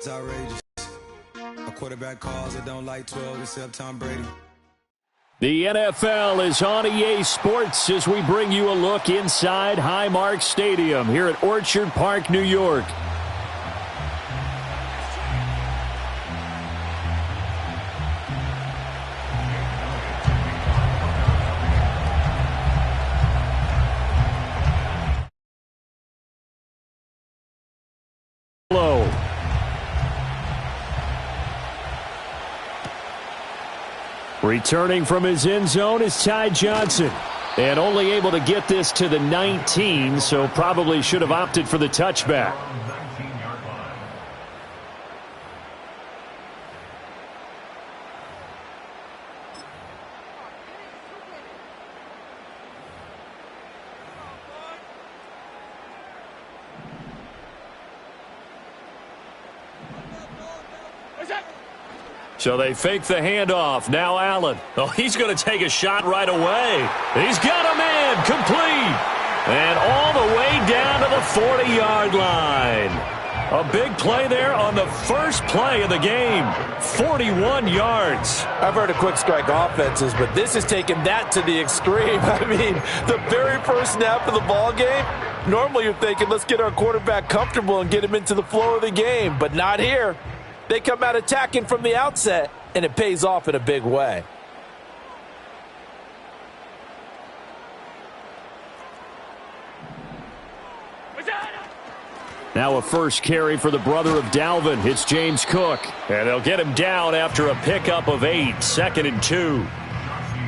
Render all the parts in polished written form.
It's outrageous. A quarterback calls that don't like 12 except Tom Brady. The NFL is on EA Sports as we bring you a look inside Highmark Stadium here at Orchard Park, New York. Returning from his end zone is Ty Johnson. And only able to get this to the 19, so probably should have opted for the touchback. So they fake the handoff. Now Allen. Oh, he's going to take a shot right away. He's got a man complete. And all the way down to the 40-yard line. A big play there on the first play of the game. 41 yards. I've heard of quick strike offenses, but this is taking that to the extreme. I mean, the very first snap of the ball game, normally you're thinking, let's get our quarterback comfortable and get him into the flow of the game, but not here. They come out attacking from the outset, and it pays off in a big way. Now a first carry for the brother of Dalvin. It's James Cook. And they'll get him down after a pickup of 8, 2nd and 2.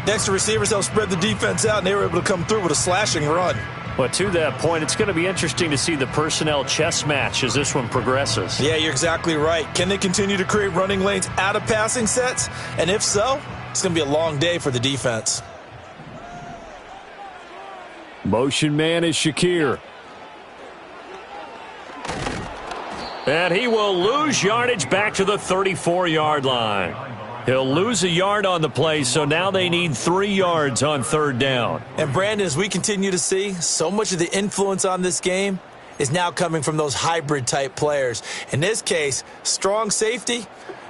Next to receivers, they'll spread the defense out, and they were able to come through with a slashing run. But to that point, it's going to be interesting to see the personnel chess match as this one progresses. Yeah, you're exactly right. Can they continue to create running lanes out of passing sets? And if so, it's going to be a long day for the defense. Motion man is Shakir. And he will lose yardage back to the 34-yard line. He'll lose a yard on the play, so now they need 3 yards on 3rd down. And, Brandon, as we continue to see, so much of the influence on this game is now coming from those hybrid-type players. In this case, strong safety,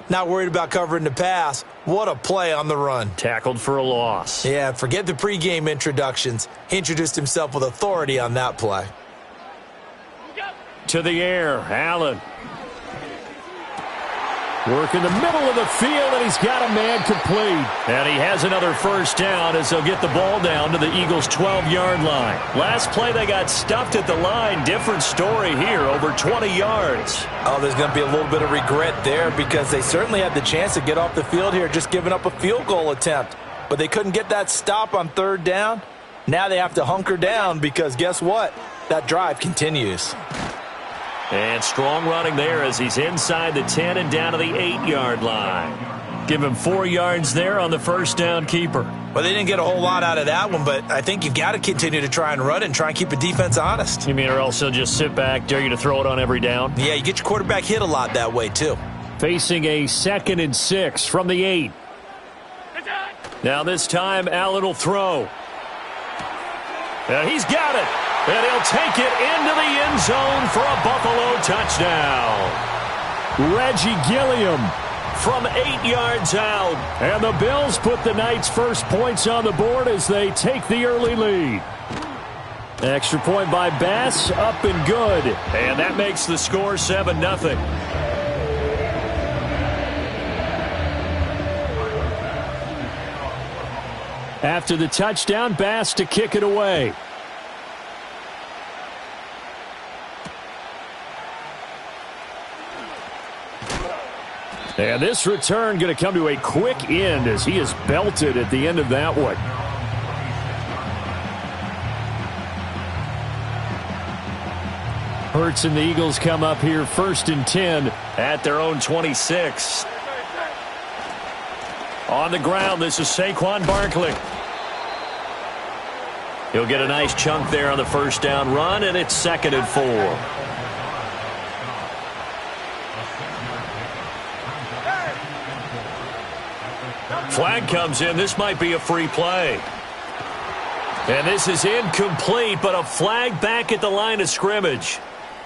not worried about covering the pass. What a play on the run. Tackled for a loss. Yeah, forget the pregame introductions. He introduced himself with authority on that play. To the air, Allen. Work in the middle of the field, and he's got a man complete. And he has another first down as they'll get the ball down to the Eagles' 12-yard line. Last play, they got stuffed at the line. Different story here, over 20 yards. Oh, there's going to be a little bit of regret there because they certainly had the chance to get off the field here, just giving up a field goal attempt. But they couldn't get that stop on 3rd down. Now they have to hunker down because guess what? That drive continues. And strong running there as he's inside the 10 and down to the 8-yard line. Give him 4 yards there on the first down keeper. Well, they didn't get a whole lot out of that one, but I think you've got to continue to try and run it and try and keep the defense honest. You mean or else he'll just sit back, dare you to throw it on every down? Yeah, you get your quarterback hit a lot that way, too. Facing a 2nd and 6 from the 8. Now this time, Allen will throw. And he's got it. And he'll take it into the end zone for a Buffalo touchdown. Reggie Gilliam from 8 yards out. And the Bills put the Knights' first points on the board as they take the early lead. Extra point by Bass, up and good. And that makes the score 7-0. After the touchdown, Bass to kick it away. And this return going to come to a quick end as he is belted at the end of that one. Hurts and the Eagles come up here 1st and 10 at their own 26. On the ground, this is Saquon Barkley. He'll get a nice chunk there on the first down run, and it's 2nd and 4. Flag comes in. This might be a free play. And this is incomplete, but a flag back at the line of scrimmage.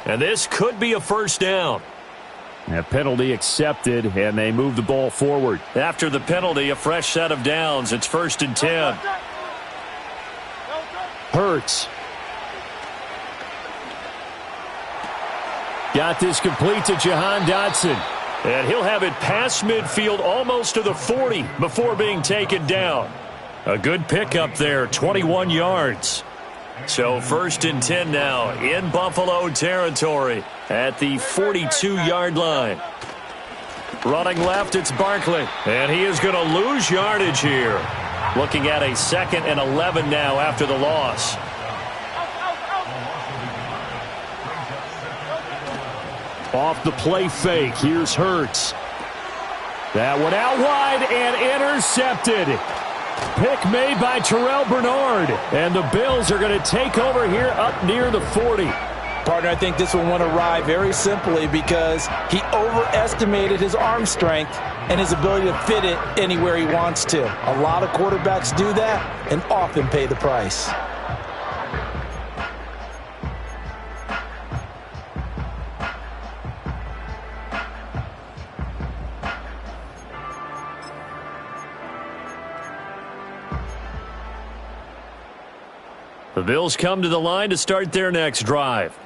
And this could be a first down. A penalty accepted, and they move the ball forward. After the penalty, a fresh set of downs. It's 1st and 10. Hurts. Got this complete to Jahan Dotson. And he'll have it past midfield almost to the 40 before being taken down. A good pickup there, 21 yards. So 1st and 10 now in Buffalo territory at the 42-yard line. Running left, it's Barkley. And he is going to lose yardage here. Looking at a 2nd and 11 now after the loss. Off the play fake, here's Hurts. That one out wide and intercepted. Pick made by Terrell Bernard. And the Bills are going to take over here up near the 40. Partner, I think this one won awry very simply because he overestimated his arm strength and his ability to fit it anywhere he wants to. A lot of quarterbacks do that and often pay the price. The Bills come to the line to start their next drive.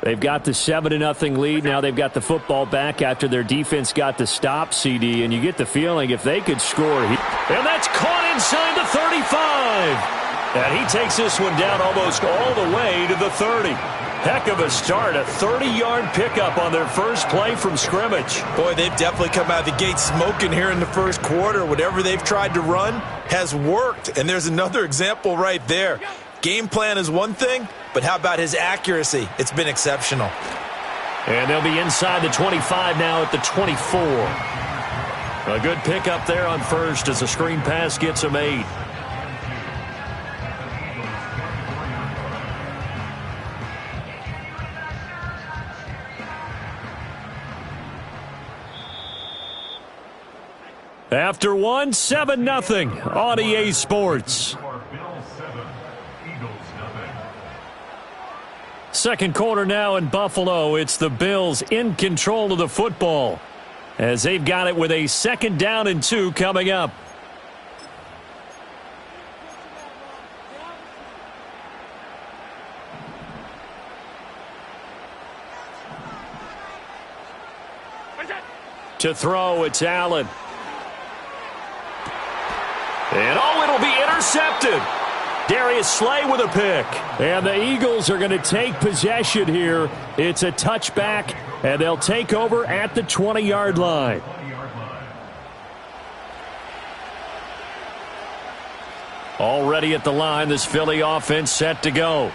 They've got the 7-0 lead. Now they've got the football back after their defense got the stop, CD, and you get the feeling if they could score. And that's caught inside the 35. And he takes this one down almost all the way to the 30. Heck of a start, a 30-yard pickup on their first play from scrimmage. Boy, they've definitely come out of the gate smoking here in the first quarter. Whatever they've tried to run has worked, and there's another example right there. Game plan is one thing, but how about his accuracy? It's been exceptional. And they'll be inside the 25 now at the 24. A good pickup there on first as the screen pass gets him 8. After 7-0 on EA Sports. Second quarter now in Buffalo. It's the Bills in control of the football as they've got it with a 2nd down and 2 coming up. To throw, it's Allen. And it'll be intercepted. Darius Slay with a pick. And the Eagles are going to take possession here. It's a touchback, and they'll take over at the 20-yard line. Already at the line, this Philly offense set to go.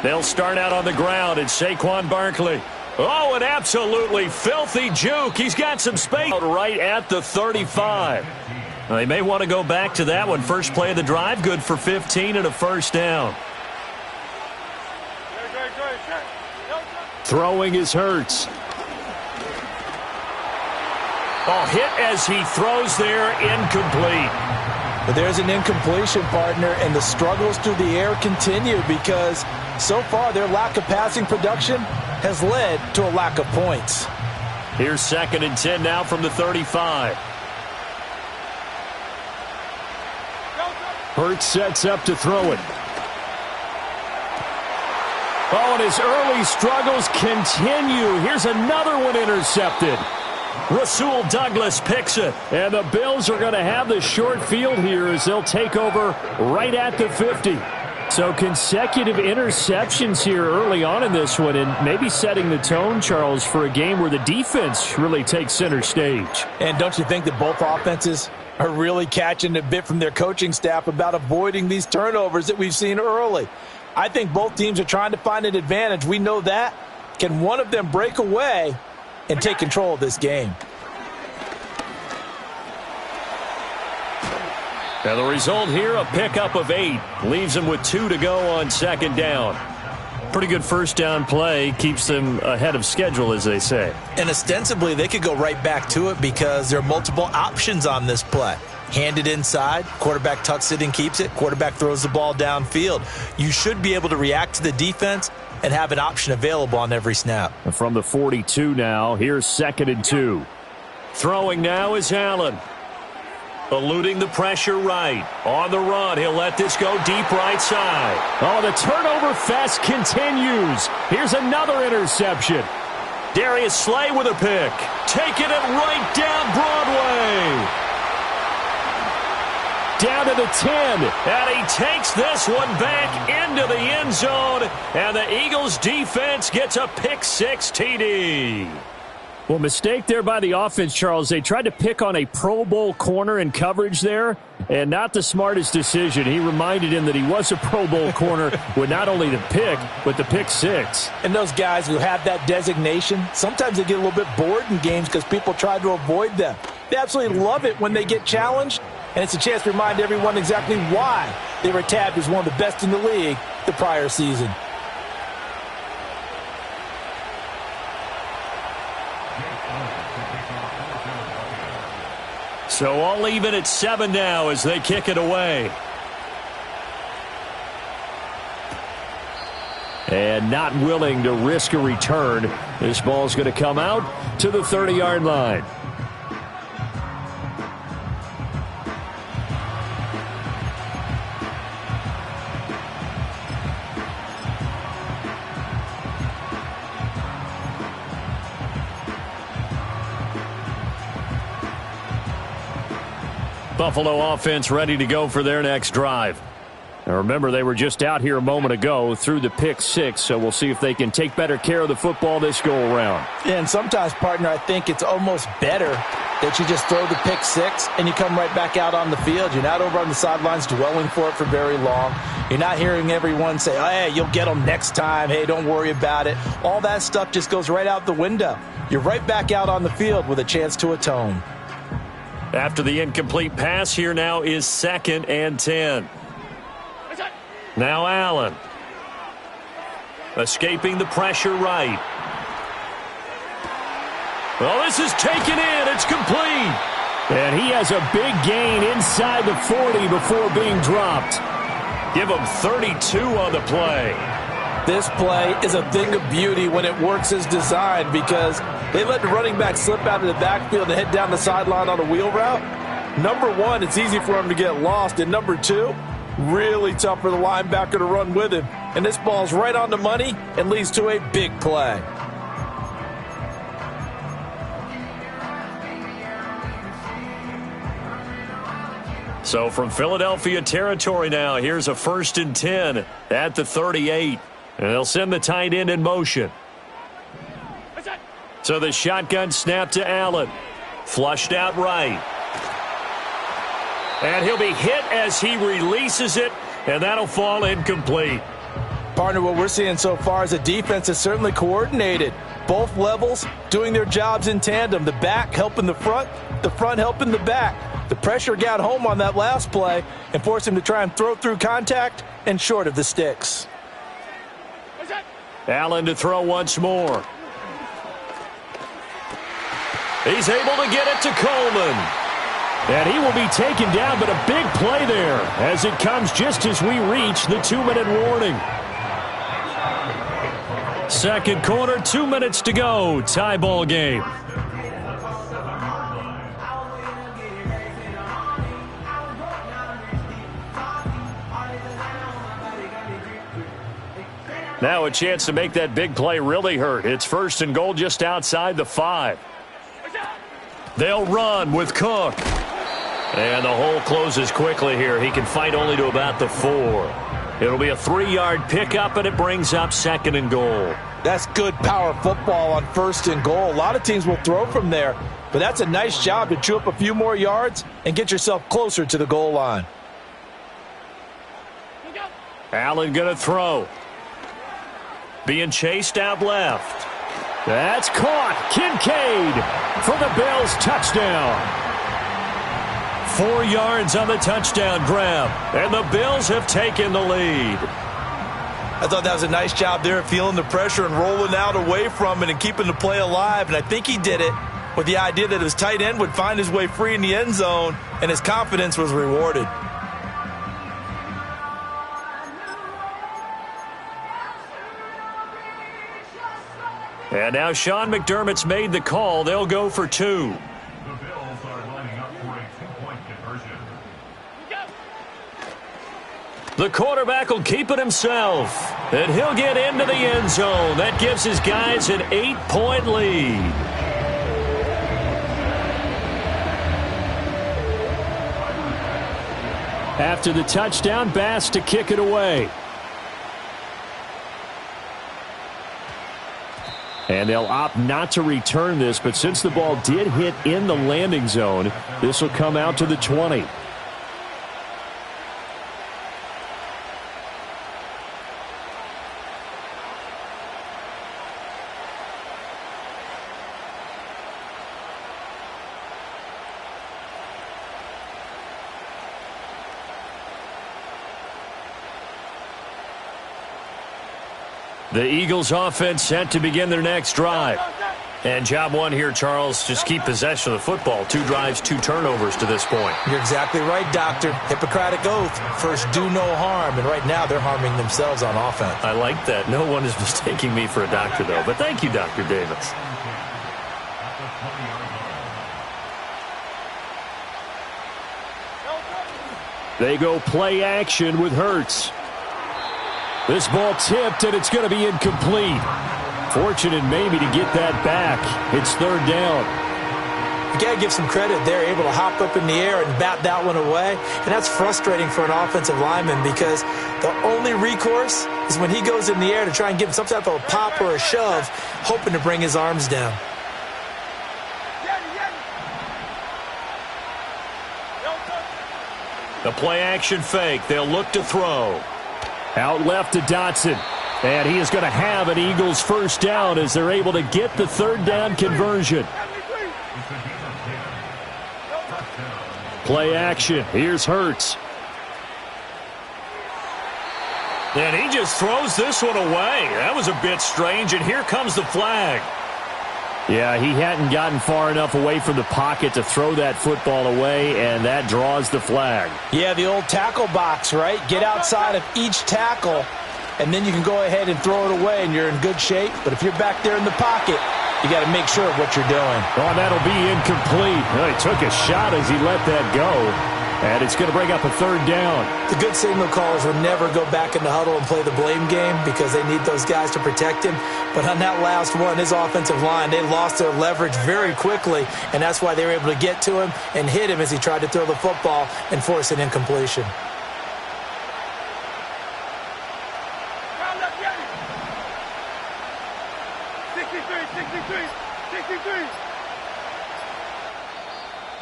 They'll start out on the ground. It's Saquon Barkley. Oh, an absolutely filthy juke. He's got some space right at the 35. They may want to go back to that one. First play of the drive, good for 15 and a first down. Throwing is Hurts. Oh, hit as he throws there, incomplete. But there's an incompletion, partner, and the struggles through the air continue because so far their lack of passing production has led to a lack of points. Here's 2nd and 10 now from the 35. Hurts sets up to throw it. Oh, and his early struggles continue. Here's another one intercepted. Rasul Douglas picks it. And the Bills are going to have the short field here as they'll take over right at the 50. So consecutive interceptions here early on in this one, and maybe setting the tone, Charles, for a game where the defense really takes center stage. And don't you think that both offenses are really catching a bit from their coaching staff about avoiding these turnovers that we've seen early? I think both teams are trying to find an advantage. We know that. Can one of them break away and take control of this game? Now the result here, a pickup of 8. Leaves them with 2 to go on 2nd down. Pretty good first down play. Keeps them ahead of schedule, as they say. And ostensibly, they could go right back to it because there are multiple options on this play. hand it inside, quarterback tucks it and keeps it, quarterback throws the ball downfield. You should be able to react to the defense and have an option available on every snap. From the 42 now, here's 2nd and 2. Throwing now is Allen. Eluding the pressure right. On the run, he'll let this go deep right side. Oh, the turnover fest continues. Here's another interception. Darius Slay with a pick. Taking it right down Broadway. Down to the 10, and he takes this one back into the end zone, and the Eagles defense gets a pick 6 TD. Well, mistake there by the offense, Charles. They tried to pick on a Pro Bowl corner in coverage there, and not the smartest decision. He reminded him that he was a Pro Bowl corner with not only the pick, but the pick 6. And those guys who have that designation, sometimes they get a little bit bored in games because people try to avoid them. They absolutely love it when they get challenged. And it's a chance to remind everyone exactly why they were tabbed as one of the best in the league the prior season. So all even at 7 now as they kick it away. And not willing to risk a return. This ball's going to come out to the 30-yard line. Buffalo offense ready to go for their next drive. Now remember, they were just out here a moment ago through the pick 6, so we'll see if they can take better care of the football this go-around. Yeah, and sometimes, partner, I think it's almost better that you just throw the pick 6 and you come right back out on the field. You're not over on the sidelines dwelling for it for very long. You're not hearing everyone say, oh, hey, you'll get them next time. Hey, don't worry about it. All that stuff just goes right out the window. You're right back out on the field with a chance to atone. After the incomplete pass, here now is 2nd and 10. Now Allen. Escaping the pressure right. Well, this is taken in. It's complete. And he has a big gain inside the 40 before being dropped. Give him 32 on the play. This play is a thing of beauty when it works as designed because they let the running back slip out of the backfield and head down the sideline on a wheel route. Number one, it's easy for him to get lost. And number two, really tough for the linebacker to run with him. And this ball's right on the money and leads to a big play. So from Philadelphia territory now, here's a 1st and 10 at the 38. And they'll send the tight end in motion. So the shotgun snap to Allen. Flushed out right. And he'll be hit as he releases it, and that'll fall incomplete. Partner, what we're seeing so far is a defense that's certainly coordinated. Both levels doing their jobs in tandem. The back helping the front helping the back. The pressure got home on that last play and forced him to try and throw through contact and short of the sticks. Allen to throw once more. He's able to get it to Coleman. And he will be taken down, but a big play there as it comes just as we reach the 2-minute warning. Second quarter, 2 minutes to go. Tie ball game. Now a chance to make that big play really hurt. It's 1st and goal just outside the 5. They'll run with Cook. And the hole closes quickly here. He can fight only to about the 4. It'll be a 3-yard pickup, and it brings up 2nd and goal. That's good power football on 1st and goal. A lot of teams will throw from there, but that's a nice job to chew up a few more yards and get yourself closer to the goal line. Allen going to throw. Being chased out left. That's caught. Kincaid for the Bills touchdown. 4 yards on the touchdown grab, and the Bills have taken the lead. I thought that was a nice job there, feeling the pressure and rolling out away from it and keeping the play alive. And I think he did it with the idea that his tight end would find his way free in the end zone and his confidence was rewarded. And now Sean McDermott's made the call. They'll go for 2. The Bills are lining up for a 2-point conversion. The quarterback will keep it himself, and he'll get into the end zone. That gives his guys an 8-point lead. After the touchdown, Bass to kick it away. And they'll opt not to return this, but since the ball did hit in the landing zone, this will come out to the 20. The Eagles offense set to begin their next drive. And job one here, Charles, just keep possession of the football. 2 drives, 2 turnovers to this point. You're exactly right, Doctor. Hippocratic oath. First, do no harm. And right now, they're harming themselves on offense. I like that. No one is mistaking me for a doctor, though. But thank you, Dr. Davis. They go play action with Hurts. This ball tipped, and it's going to be incomplete. Fortunate maybe to get that back. It's 3rd down. You got to give some credit. They're able to hop up in the air and bat that one away. And that's frustrating for an offensive lineman because the only recourse is when he goes in the air to try and give him some type of a pop or a shove, hoping to bring his arms down. The play action fake. They'll look to throw. Out left to Dotson. And he is going to have an Eagles first down as they're able to get the 3rd down conversion. Play action. Here's Hurts. And he just throws this one away. That was a bit strange, and here comes the flag. Yeah, he hadn't gotten far enough away from the pocket to throw that football away, and that draws the flag. Yeah, the old tackle box, right? Get outside of each tackle, and then you can go ahead and throw it away, and you're in good shape. But if you're back there in the pocket, you got to make sure of what you're doing. Oh, that'll be incomplete. Well, he took a shot as he let that go, and it's going to bring up a 3rd down. The good signal callers will never go back in the huddle and play the blame game because they need those guys to protect him. But on that last one, his offensive line, they lost their leverage very quickly, and that's why they were able to get to him and hit him as he tried to throw the football and force an incompletion.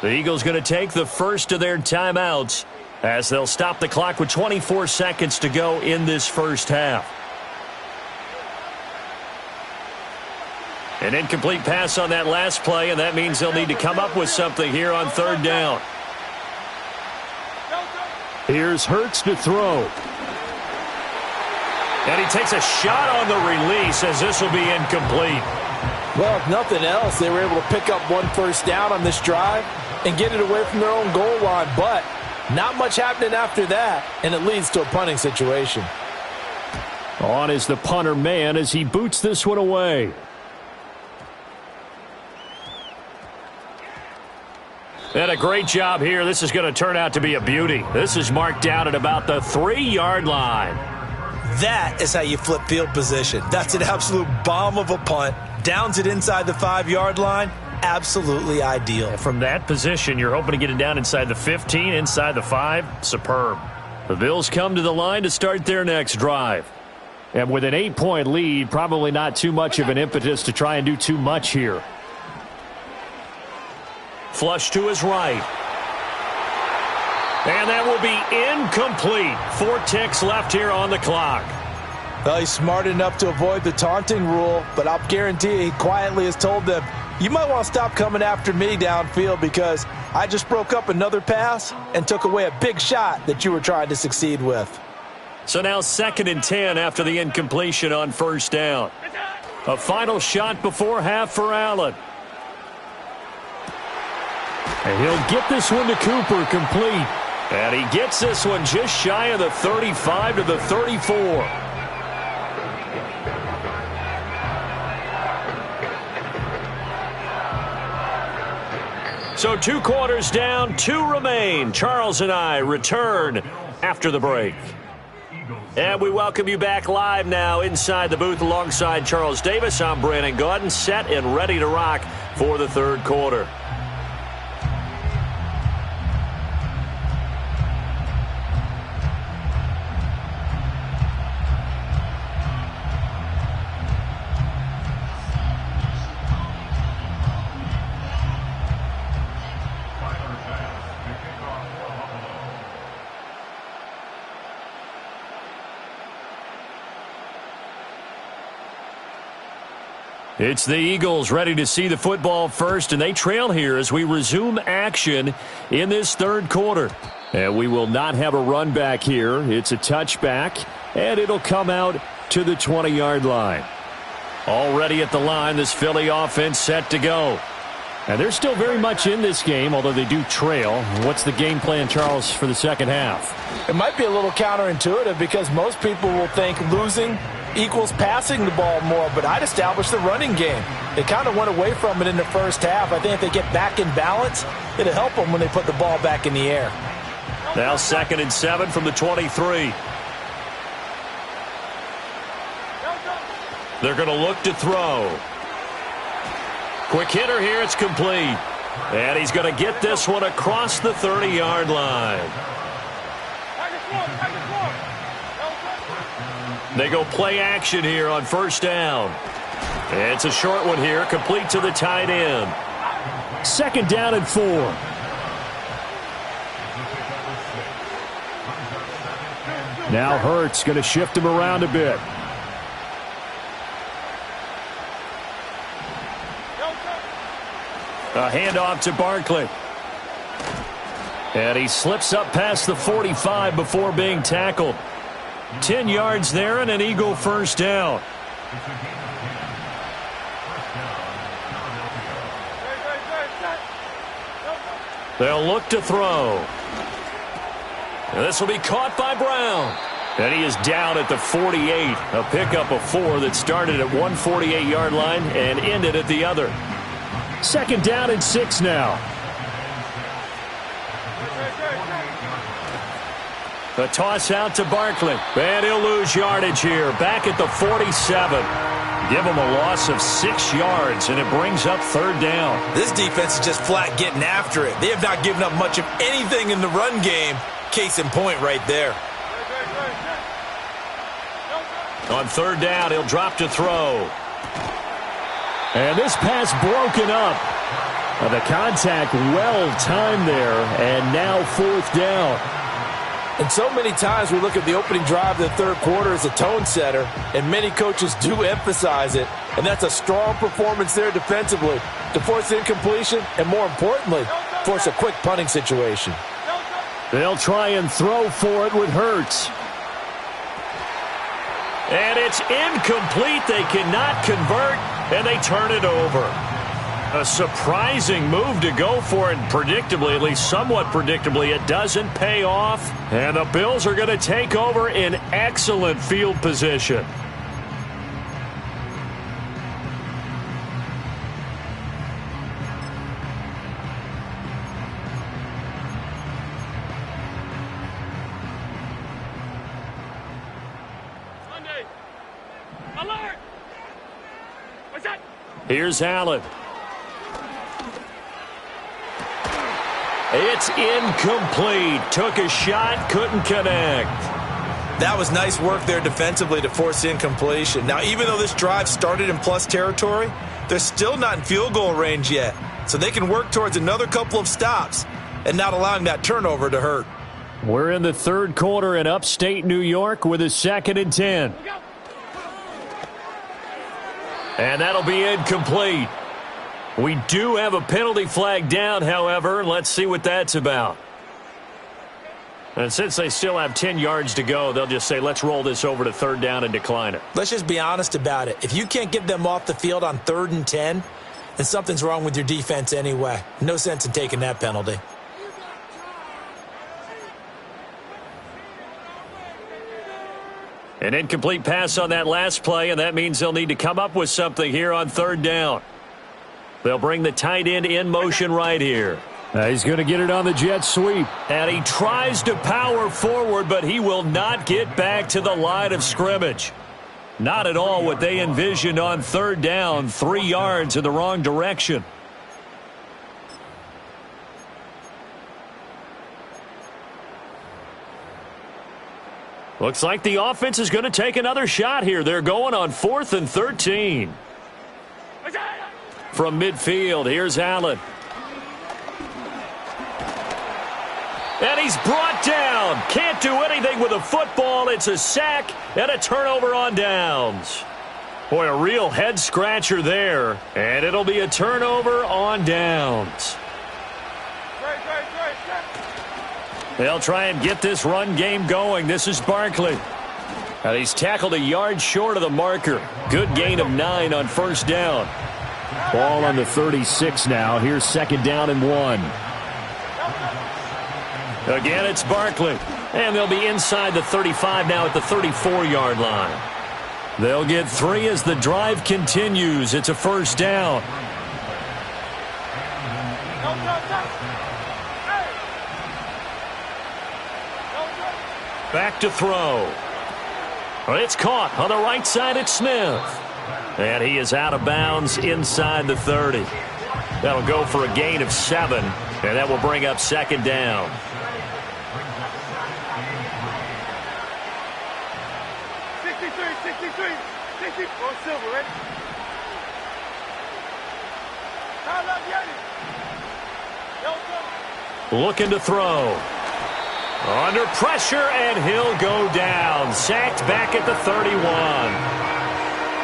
The Eagles going to take the first of their timeouts as they'll stop the clock with 24 seconds to go in this first half. An incomplete pass on that last play, and that means they'll need to come up with something here on 3rd down. Here's Hurts to throw. And he takes a shot on the release as this will be incomplete. Well, if nothing else, they were able to pick up 1 first down on this drive and get it away from their own goal line. But not much happening after that, and it leads to a punting situation. On is the punter man as he boots this one away. And a great job here. This is going to turn out to be a beauty. This is marked down at about the 3-yard line. That is how you flip field position. That's an absolute bomb of a punt. Downs it inside the 5-yard line. Absolutely ideal. From that position, you're hoping to get it down inside the 15, inside the 5. Superb. The Bills come to the line to start their next drive. And with an 8-point lead, probably not too much of an impetus to try and do too much here. Flush to his right. And that will be incomplete. 4 ticks left here on the clock. Well, he's smart enough to avoid the taunting rule, but I'll guarantee he quietly has told them, you might want to stop coming after me downfield because I just broke up another pass and took away a big shot that you were trying to succeed with. So now 2nd and 10 after the incompletion on 1st down. A final shot before half for Allen. And he'll get this one to Cooper complete. And he gets this one just shy of the 35 to the 34. So 2 quarters down, 2 remain. Charles and I return after the break. And we welcome you back live now inside the booth alongside Charles Davis. I'm Brandon Gaudin, set and ready to rock for the third quarter. It's the Eagles ready to see the football first, and they trail here as we resume action in this third quarter. And we will not have a run back here. It's a touchback, and it'll come out to the 20-yard line. Already at the line, this Philly offense set to go. And they're still very much in this game, although they do trail. What's the game plan, Charles, for the second half? It might be a little counterintuitive because most people will think losing equals passing the ball more, but I'd establish the running game. They kind of went away from it in the first half. I think if they get back in balance, it'll help them when they put the ball back in the air. Now 2nd and 7 from the 23. They're going to look to throw. Quick hitter here, it's complete. And he's going to get this one across the 30-yard line. They go play action here on first down. It's a short one here, complete to the tight end. 2nd down and 4. Now Hurts going to shift him around a bit. A handoff to Barkley. And he slips up past the 45 before being tackled. 10 yards there and an Eagle first down. They'll look to throw. And this will be caught by Brown. And he is down at the 48. A pickup of 4 that started at 148-yard line and ended at the other. 2nd down and 6 now. The toss out to Barkley. And he'll lose yardage here. Back at the 47. Give him a loss of 6 yards, and it brings up 3rd down. This defense is just flat getting after it. They have not given up much of anything in the run game. Case in point right there. On 3rd down, he'll drop to throw. And this pass broken up. The contact well timed there, and now 4th down. And so many times we look at the opening drive of the third quarter as a tone setter, and many coaches do emphasize it. And that's a strong performance there defensively to force incompletion and, more importantly, force a quick punting situation. They'll try and throw for it with Hurts. And it's incomplete. They cannot convert, and they turn it over. A surprising move to go for it, and predictably, at least somewhat predictably, it doesn't pay off. And the Bills are going to take over in excellent field position. Sunday. Alert! What's that? Here's Allen. It's incomplete. Took a shot, couldn't connect. That was nice work there defensively to force incompletion. Now, even though this drive started in plus territory, they're still not in field goal range yet. So they can work towards another couple of stops and not allowing that turnover to hurt. We're in the third quarter in upstate New York with a 2nd and 10. And that'll be incomplete. We do have a penalty flag down, however. Let's see what that's about. And since they still have 10 yards to go, they'll just say, let's roll this over to 3rd down and decline it. Let's just be honest about it. If you can't get them off the field on 3rd and 10, then something's wrong with your defense anyway. No sense in taking that penalty. An incomplete pass on that last play, and that means they'll need to come up with something here on third down. They'll bring the tight end in motion right here. He's going to get it on the jet sweep. And he tries to power forward, but he will not get back to the line of scrimmage. Not at all what they envisioned on third down, 3 yards in the wrong direction. Looks like the offense is going to take another shot here. They're going on 4th and 13. From midfield, here's Allen. And he's brought down. Can't do anything with a football. It's a sack and a turnover on downs. Boy, a real head-scratcher there. And it'll be a turnover on downs. They'll try and get this run game going. This is Barkley. And he's tackled a yard short of the marker. Good gain of 9 on first down. Ball on the 36 now. Here's 2nd down and 1. Again, it's Barkley. And they'll be inside the 35 now at the 34-yard line. They'll get 3 as the drive continues. It's a first down. Back to throw. It's caught on the right side. It's Smith. And he is out of bounds inside the 30. That'll go for a gain of 7. And that will bring up 2nd down. Looking to throw. Under pressure, and he'll go down. Sacked back at the 31.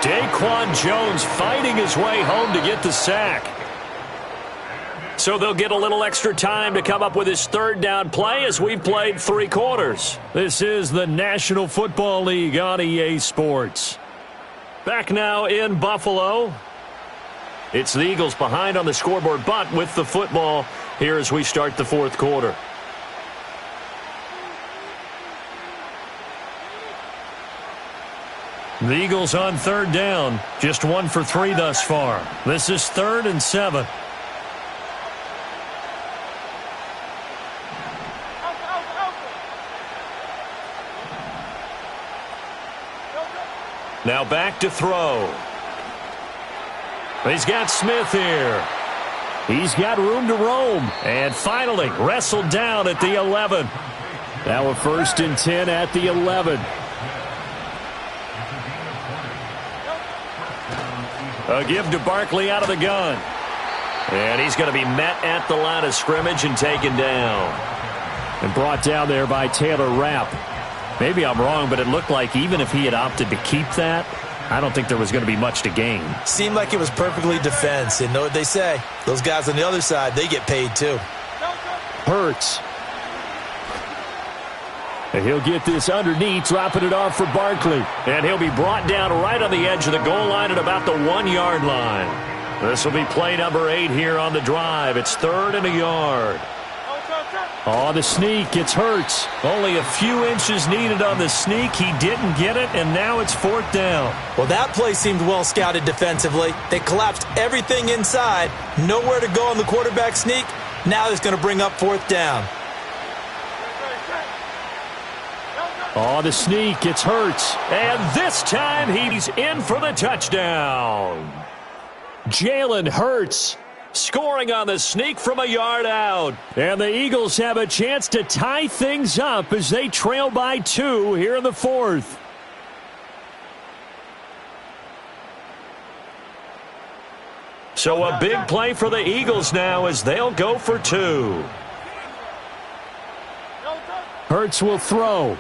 Daquan Jones fighting his way home to get the sack. So they'll get a little extra time to come up with his third down play as we've played 3 quarters. This is the National Football League on EA Sports. Back now in Buffalo. It's the Eagles behind on the scoreboard, but with the football here as we start the 4th quarter. The Eagles on 3rd down, just 1 for 3 thus far. This is 3rd and 7. Now back to throw. He's got Smith here. He's got room to roam. And finally wrestled down at the 11. Now a 1st and 10 at the 11. A give to Barkley out of the gun. And he's going to be met at the line of scrimmage and taken down. And brought down there by Taylor Rapp. Maybe I'm wrong, but it looked like even if he had opted to keep that, I don't think there was going to be much to gain. Seemed like it was perfectly defense. And know what they say? Those guys on the other side, they get paid too. Hurts. And he'll get this underneath, dropping it off for Barkley. And he'll be brought down right on the edge of the goal line at about the 1-yard line. This will be play number 8 here on the drive. It's 3rd and a yard. Oh, the sneak. It's Hurts. Only a few inches needed on the sneak. He didn't get it, and now it's 4th down. Well, that play seemed well scouted defensively. They collapsed everything inside. Nowhere to go on the quarterback sneak. Now it's going to bring up 4th down. Oh, the sneak. It's Hurts. And this time he's in for the touchdown. Jalen Hurts scoring on the sneak from a yard out. And the Eagles have a chance to tie things up as they trail by 2 here in the 4th. So a big play for the Eagles now as they'll go for 2. Hurts will throw.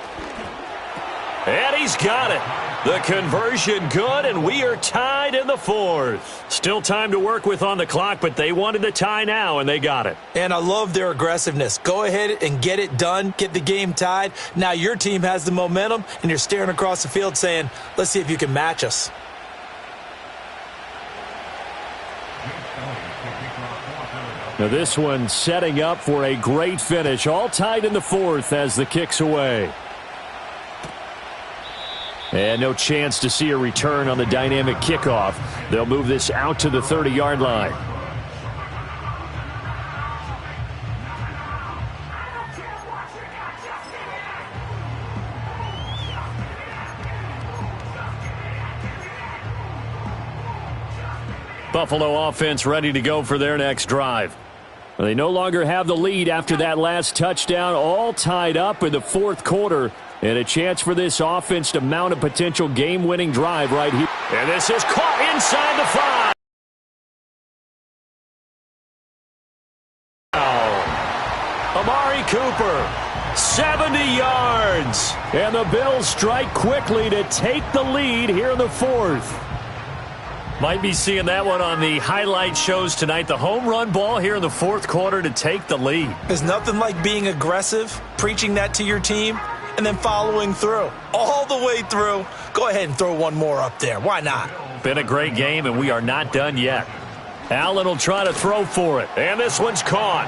And he's got it. The conversion good, and we are tied in the 4th. Still time to work with on the clock, but they wanted the tie now, and they got it. And I love their aggressiveness. Go ahead and get it done. Get the game tied. Now your team has the momentum, and you're staring across the field saying, let's see if you can match us. Now this one setting up for a great finish. All tied in the fourth as the kick's away. And no chance to see a return on the dynamic kickoff. They'll move this out to the 30-yard line. Buffalo offense ready to go for their next drive. They no longer have the lead after that last touchdown, all tied up in the fourth quarter, and a chance for this offense to mount a potential game-winning drive right here. And this is caught inside the 5. Amari Cooper, 70 yards. And the Bills strike quickly to take the lead here in the fourth. Might be seeing that one on the highlight shows tonight. The home run ball here in the fourth quarter to take the lead. There's nothing like being aggressive, preaching that to your team, and then following through. All the way through. Go ahead and throw one more up there. Why not? Been a great game, and we are not done yet. Allen will try to throw for it, and this one's caught.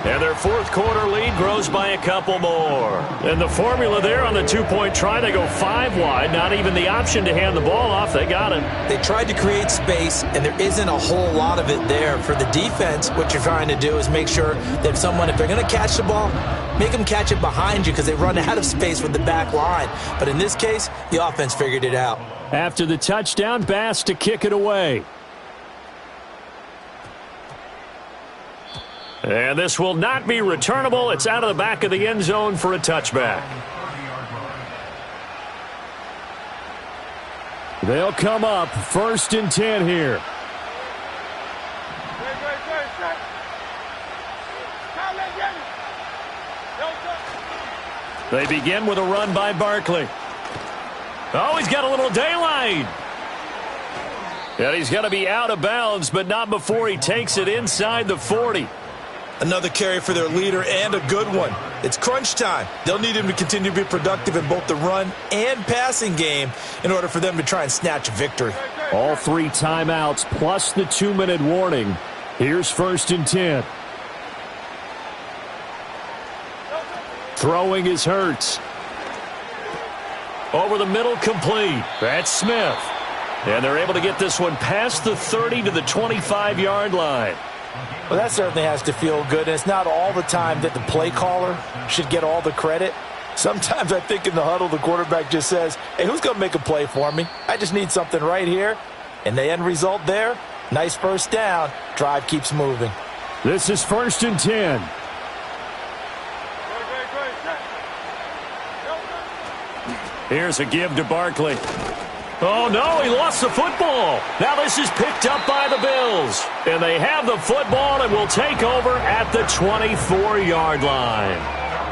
And their fourth quarter lead grows by a couple more. And the formula there on the two-point try, they go 5 wide. Not even the option to hand the ball off. They got it. They tried to create space, and there isn't a whole lot of it there. For the defense, what you're trying to do is make sure that if they're going to catch the ball, make them catch it behind you because they run out of space with the back line. But in this case, the offense figured it out. After the touchdown, Bass to kick it away. And this will not be returnable. It's out of the back of the end zone for a touchback. They'll come up 1st and 10 here. They begin with a run by Barkley. Oh, he's got a little daylight. And he's going to be out of bounds, but not before he takes it inside the 40. Another carry for their leader and a good one. It's crunch time. They'll need him to continue to be productive in both the run and passing game in order for them to try and snatch a victory. All 3 timeouts plus the 2-minute warning. Here's 1st and 10. Throwing is Hurts. Over the middle, complete. That's Smith. And they're able to get this one past the 30 to the 25-yard line. Well, that certainly has to feel good. And it's not all the time that the play caller should get all the credit. Sometimes I think in the huddle, the quarterback just says, hey, who's going to make a play for me? I just need something right here. And the end result there, nice first down. Drive keeps moving. This is 1st and 10. Here's a give to Barkley. Oh, no, he lost the football. Now this is picked up by the Bills. And they have the football and will take over at the 24-yard line.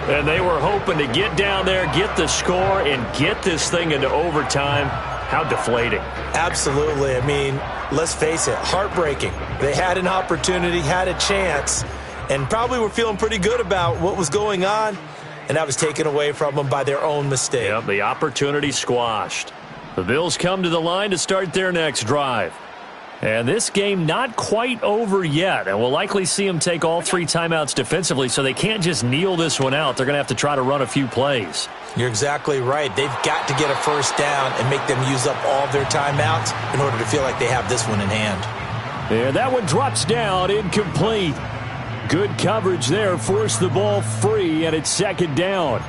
And they were hoping to get down there, get the score, and get this thing into overtime. How deflating. Absolutely. I mean, let's face it, heartbreaking. They had an opportunity, had a chance, and probably were feeling pretty good about what was going on, and that was taken away from them by their own mistake. Yep, the opportunity squashed. The Bills come to the line to start their next drive. And this game not quite over yet. And we'll likely see them take all 3 timeouts defensively, so they can't just kneel this one out. They're going to have to try to run a few plays. You're exactly right. They've got to get a first down and make them use up all of their timeouts in order to feel like they have this one in hand. And that one drops down, incomplete. Good coverage there, forced the ball free, and it's 2nd down.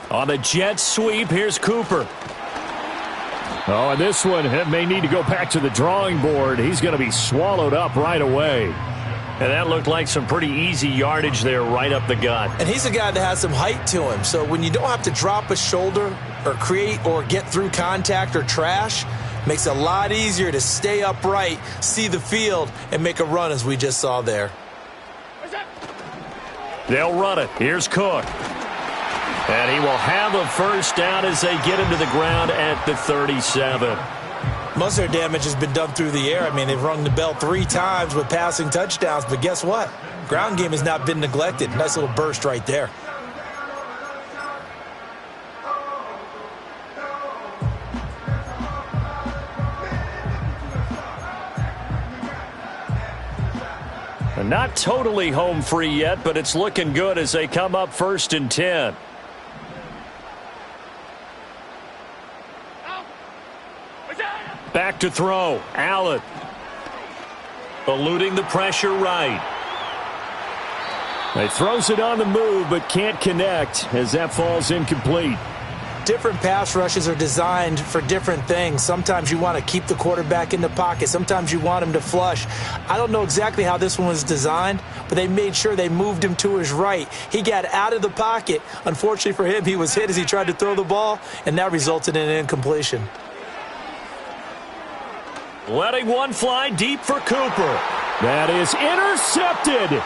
On the jet sweep, here's Cooper. Oh, and this one may need to go back to the drawing board. He's going to be swallowed up right away. And that looked like some pretty easy yardage there right up the gut. And he's a guy that has some height to him. So when you don't have to drop a shoulder or create or get through contact or trash, makes it a lot easier to stay upright, see the field, and make a run as we just saw there. They'll run it. Here's Cook. And he will have a first down as they get him to the ground at the 37. Most of their damage has been done through the air. I mean, they've rung the bell 3 times with passing touchdowns, but guess what? Ground game has not been neglected. Nice little burst right there. Not totally home free yet, but it's looking good as they come up 1st and 10. Back to throw. Allen. Eluding the pressure right. He throws it on the move, but can't connect as that falls incomplete. Different pass rushes are designed for different things. Sometimes you want to keep the quarterback in the pocket. Sometimes you want him to flush. I don't know exactly how this one was designed, but they made sure they moved him to his right. He got out of the pocket. Unfortunately for him, he was hit as he tried to throw the ball, and that resulted in an incompletion. Letting one fly deep for Cooper. That is intercepted.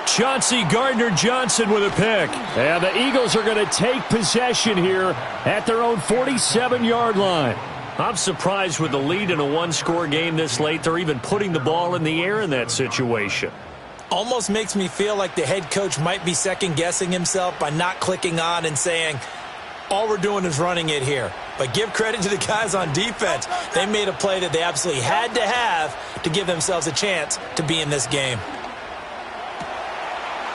Chauncey Gardner-Johnson with a pick. And the Eagles are going to take possession here at their own 47-yard line. I'm surprised with the lead in a one-score game this late. They're even putting the ball in the air in that situation. Almost makes me feel like the head coach might be second-guessing himself by not clicking on and saying, all we're doing is running it here. But give credit to the guys on defense. They made a play that they absolutely had to have to give themselves a chance to be in this game.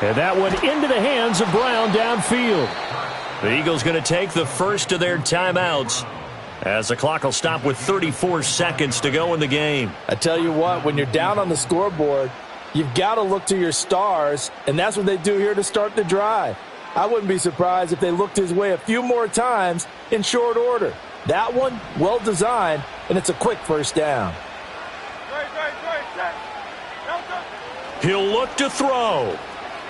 And that one into the hands of Brown downfield. The Eagles going to take the first of their timeouts as the clock will stop with 34 seconds to go in the game. I tell you what, when you're down on the scoreboard, you've got to look to your stars, and that's what they do here to start the drive. I wouldn't be surprised if they looked his way a few more times in short order. That one, well designed, and it's a quick first down. He'll look to throw.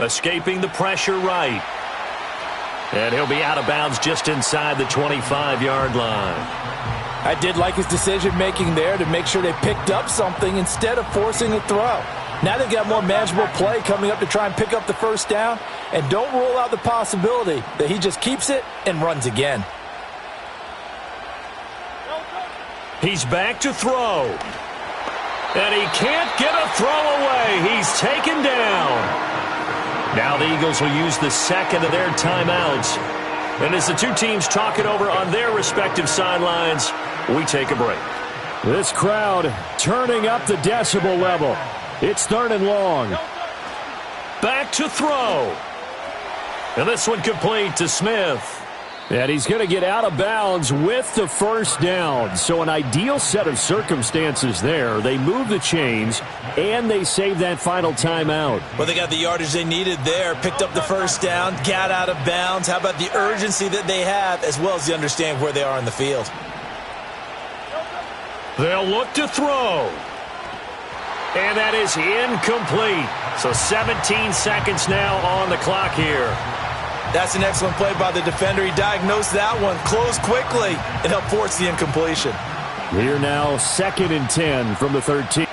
Escaping the pressure right. And he'll be out of bounds just inside the 25-yard line. I did like his decision-making there to make sure they picked up something instead of forcing a throw. Now they've got more manageable play coming up to try and pick up the first down. And don't rule out the possibility that he just keeps it and runs again. He's back to throw. And he can't get a throw away. He's taken down. Now the Eagles will use the second of their timeouts. And as the two teams talk it over on their respective sidelines, we take a break. This crowd turning up the decibel level. It's 3rd and long. Back to throw. And this one complete to Smith. And he's going to get out of bounds with the first down. So an ideal set of circumstances there. They move the chains, and they save that final timeout. Well, they got the yardage they needed there, picked up the first down, got out of bounds. How about the urgency that they have, as well as the understanding where they are in the field? They'll look to throw. And that is incomplete. So 17 seconds now on the clock here. That's an excellent play by the defender. He diagnosed that one, closed quickly, and helped force the incompletion. Here now, 2nd and 10 from the 13.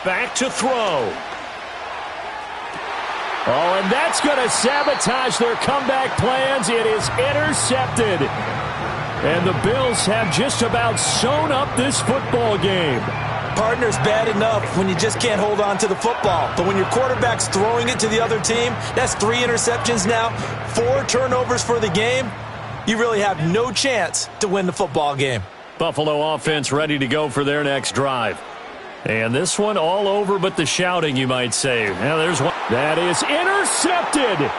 Back to throw. Oh, and that's going to sabotage their comeback plans. It is intercepted. And the Bills have just about sewn up this football game. Partner's bad enough when you just can't hold on to the football. But when your quarterback's throwing it to the other team, that's 3 interceptions now, 4 turnovers for the game. You really have no chance to win the football game. Buffalo offense ready to go for their next drive. And this one all over but the shouting, you might say. Now there's one. That is intercepted.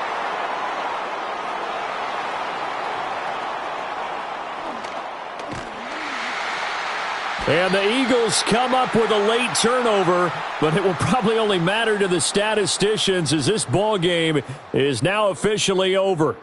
And the Eagles come up with a late turnover, but it will probably only matter to the statisticians as this ball game is now officially over.